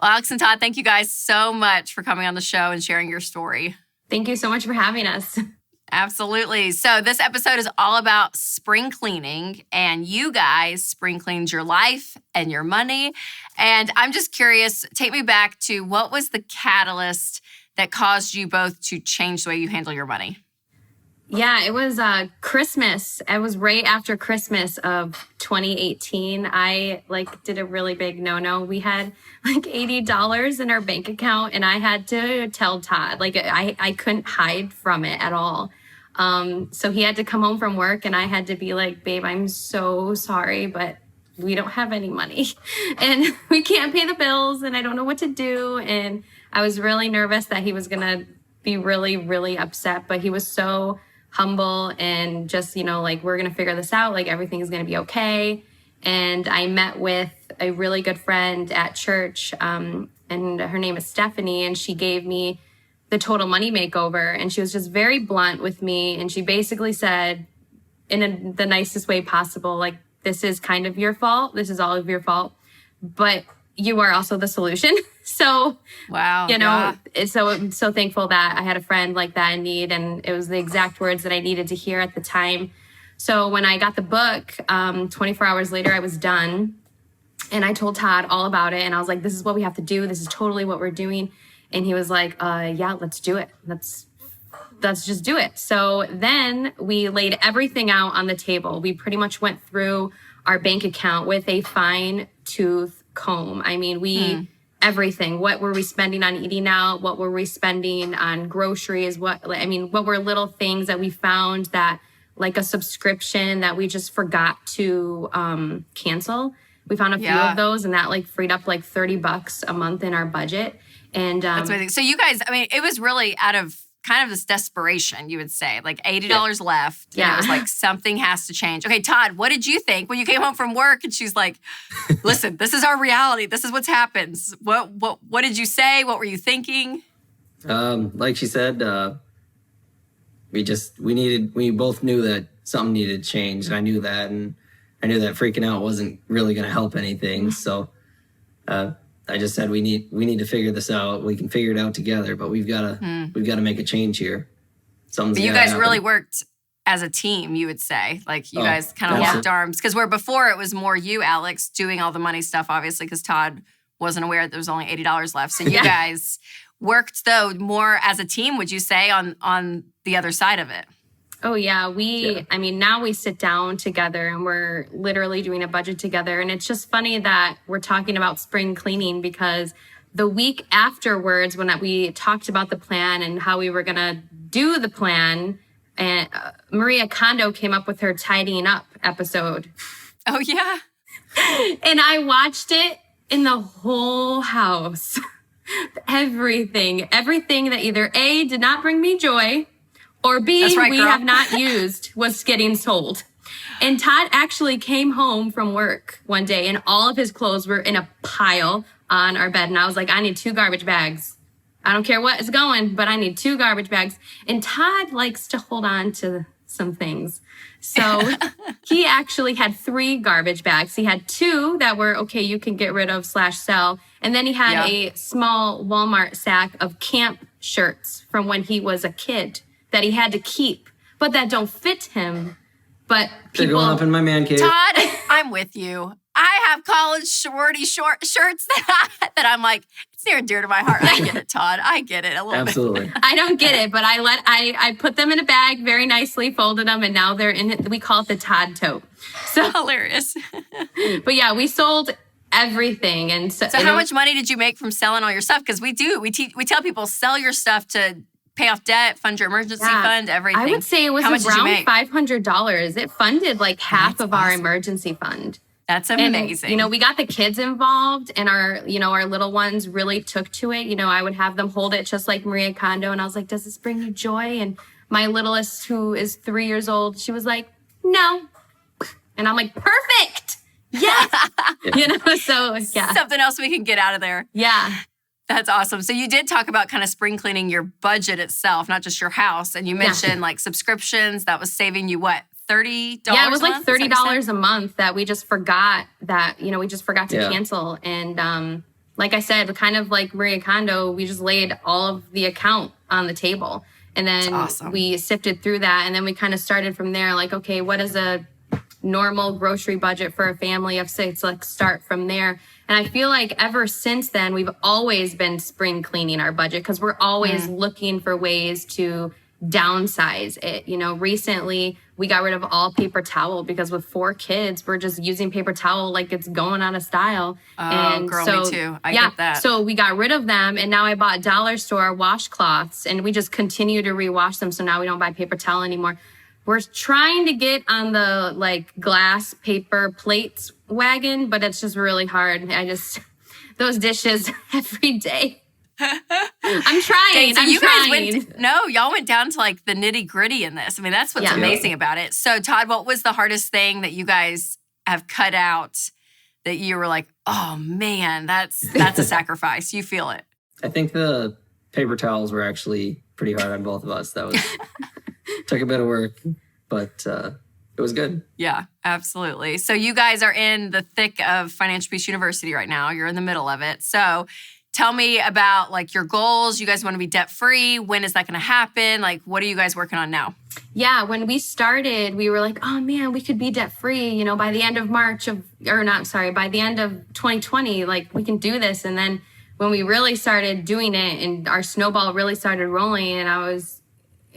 Well, Alex and Todd, thank you guys so much for coming on the show and sharing your story. Thank you so much for having us. Absolutely. So this episode is all about spring cleaning, and you guys spring cleaned your life and your money. And I'm just curious, take me back to what was the catalyst that caused you both to change the way you handle your money? Yeah, it was Christmas. It was right after Christmas of 2018. I did a really big no-no. We had like $80 in our bank account, and I had to tell Todd. I couldn't hide from it at all. So he had to come home from work, and I had to be like, babe, I'm so sorry, but we don't have any money and we can't pay the bills, and I don't know what to do. And I was really nervous that he was going to be really, really upset, but he was so humble and just, we're going to figure this out. Like, everything is going to be okay. And I met with a really good friend at church, and her name is Stephanie, and she gave me the total money makeover. And she was just very blunt with me. And she basically said, in the nicest way possible, like, this is kind of your fault. This is all of your fault, but you are also the solution. So, wow, so I'm so thankful that I had a friend like that in need. And it was the exact words that I needed to hear at the time. So when I got the book, 24 hours later, I was done. And I told Todd all about it. And I was like, this is what we have to do. This is totally what we're doing. And he was like, yeah, let's do it. Let's just do it. So then we laid everything out on the table. We pretty much went through our bank account with a fine tooth comb. I mean, everything. What were we spending on eating out? What were we spending on groceries? What were little things that we found that, like a subscription that we just forgot to cancel? We found a few of those, and that freed up $30 a month in our budget. And that's amazing. So you guys, it was really out of kind of this desperation, you would say, like $80 left. Yeah. And it was like, something has to change. Okay, Todd, what did you think when you came home from work and she's like, listen, this is our reality. This is what's happened. What did you say? What were you thinking? Like she said, we both knew that something needed to change. And I knew that, and I knew that freaking out wasn't really going to help anything. So, I just said we need to figure this out. We can figure it out together, but we've got to make a change here. But you guys really worked as a team, you would say. Like, you guys kind of locked arms, because where before it was more you, Alex, doing all the money stuff, obviously, because Todd wasn't aware that there was only $80 left. So you guys worked though more as a team, would you say, on the other side of it? Oh, yeah. Now we sit down together and we're literally doing a budget together. And it's just funny that we're talking about spring cleaning, because the week afterwards, when we talked about the plan and how we were going to do the plan, and Maria Kondo came up with her tidying up episode. Oh, yeah. And I watched it in the whole house. Everything that either A, did not bring me joy, or B, we have not used, was getting sold. And Todd actually came home from work one day, and all of his clothes were in a pile on our bed. And I was like, I need 2 garbage bags. I don't care what is going, but I need 2 garbage bags. And Todd likes to hold on to some things. So he actually had 3 garbage bags. He had 2 that were, okay, you can get rid of / sell. And then he had a small Walmart sack of camp shirts from when he was a kid that he had to keep, but that don't fit him. But they're going up in my man cave. Todd, I'm with you. I have college sorority shirts that I'm like, it's near and dear to my heart. I get it, Todd. I get it a little Absolutely. bit. I don't get it, but I put them in a bag very nicely, folded them, and now they're in it. We call it the Todd tote. So hilarious. But yeah, we sold everything. And so how much money did you make from selling all your stuff? Because we tell people, sell your stuff to pay off debt, fund your emergency fund, everything. I would say it was around $500. It funded half of our emergency fund. That's amazing. And, we got the kids involved, and our little ones really took to it. I would have them hold it just like Maria Kondo. And I was like, does this bring you joy? And my littlest, who is 3 years old, she was like, no. And I'm like, perfect. Yes. So yeah. Something else we can get out of there. Yeah. That's awesome. So you did talk about kind of spring cleaning your budget itself, not just your house. And you mentioned subscriptions. That was saving you what, $30? Yeah, it was like $30 a month that we just forgot to cancel. And like I said, kind of like Maria Kondo, we just laid all of the account on the table. And then we sifted through that. And then we kind of started from there, like, okay, what is a normal grocery budget for a family of 6? Let's start from there. And I feel like ever since then, we've always been spring cleaning our budget because we're always looking for ways to downsize it. You know, recently we got rid of all paper towel because with 4 kids, we're just using paper towel like it's going out of style. Oh, and girl, so, me too. I get that. So we got rid of them, and now I bought dollar store washcloths, and we just continue to rewash them. So now we don't buy paper towel anymore. We're trying to get on the like glass paper plates wagon, but it's just really hard. Those dishes every day. I'm trying. Dang, so I'm you trying. guys y'all went down to like the nitty gritty in this. I mean, that's what's amazing about it. So Todd, what was the hardest thing that you guys have cut out that you were like, oh man, that's a sacrifice. You feel it. I think the paper towels were actually pretty hard on both of us. That was took a bit of work, but it was good. Yeah, absolutely. So you guys are in the thick of Financial Peace University right now. You're in the middle of it. So tell me about like your goals. You guys want to be debt free. When is that going to happen? Like, what are you guys working on now? Yeah, when we started, we were like, oh man, we could be debt free, you know, by the end of by the end of 2020, like we can do this. And then when we really started doing it and our snowball really started rolling, and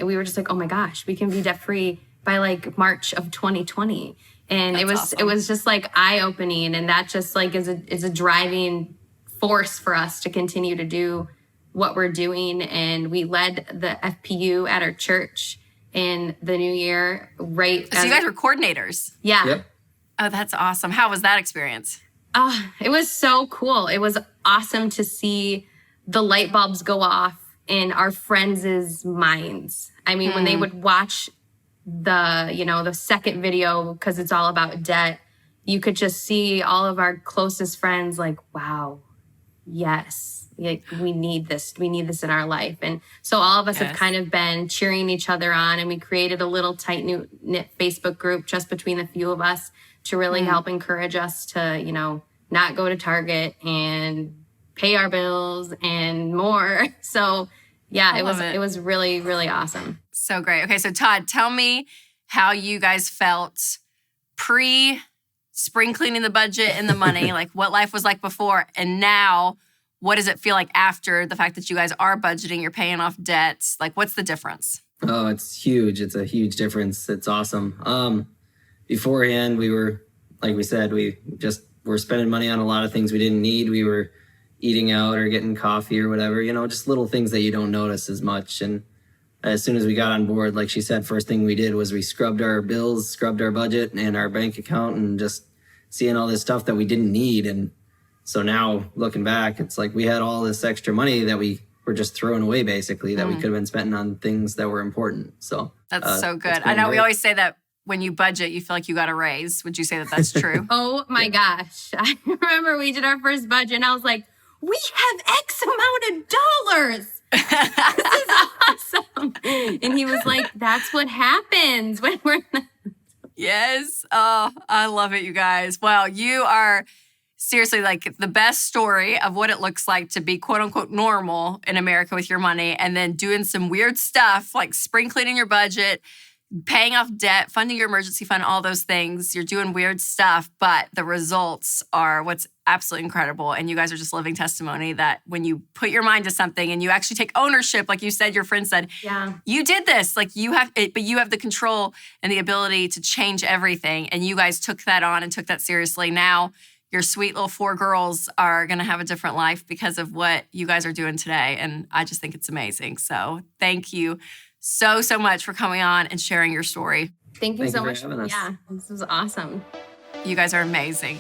we were just like, oh my gosh, we can be debt free by like March of 2020. And it was just like eye opening. And that just like is a driving force for us to continue to do what we're doing. And we led the FPU at our church in the new year, right? So you guys were coordinators. Yeah. Yep. Oh, that's awesome. How was that experience? It was so cool. It was awesome to see the light bulbs go off in our friends' minds. I mean, when they would watch the second video, because it's all about debt, you could just see all of our closest friends like, wow, yes, like we need this in our life. And so all of us have kind of been cheering each other on, and we created a little tight knit Facebook group just between the few of us to really help encourage us to, you know, not go to Target and pay our bills and more. So yeah, it was really, really awesome. So great. Okay, so Todd, tell me how you guys felt pre-spring cleaning the budget and the money, like what life was like before, and now what does it feel like after the fact that you guys are budgeting, you're paying off debts? Like, what's the difference? Oh, it's huge. It's a huge difference. It's awesome. Beforehand, we were, like we said, we just were spending money on a lot of things we didn't need. We were eating out or getting coffee or whatever, you know, just little things that you don't notice as much. And as soon as we got on board, like she said, first thing we did was we scrubbed our bills, scrubbed our budget and our bank account, and just seeing all this stuff that we didn't need. And so now looking back, it's like we had all this extra money that we were just throwing away, basically, that we could have been spending on things that were important. So that's so good. I know we always say that when you budget, you feel like you got a raise. Would you say that that's true? Oh my gosh. I remember we did our first budget and I was like, we have X amount of dollars. This is awesome. And he was like, that's what happens when we're not. Yes. Oh, I love it, you guys. Well, you are seriously like the best story of what it looks like to be quote unquote normal in America with your money, and then doing some weird stuff like spring cleaning your budget, paying off debt, funding your emergency fund, all those things. You're doing weird stuff, but the results are what's absolutely incredible. And you guys are just living testimony that when you put your mind to something and you actually take ownership, like you said, your friend said, you did this, like you have it, but you have the control and the ability to change everything. And you guys took that on and took that seriously. Now your sweet little 4 girls are going to have a different life because of what you guys are doing today. And I just think it's amazing. So thank you so much for coming on and sharing your story. Thank you so much. Yeah, this was awesome. You guys are amazing.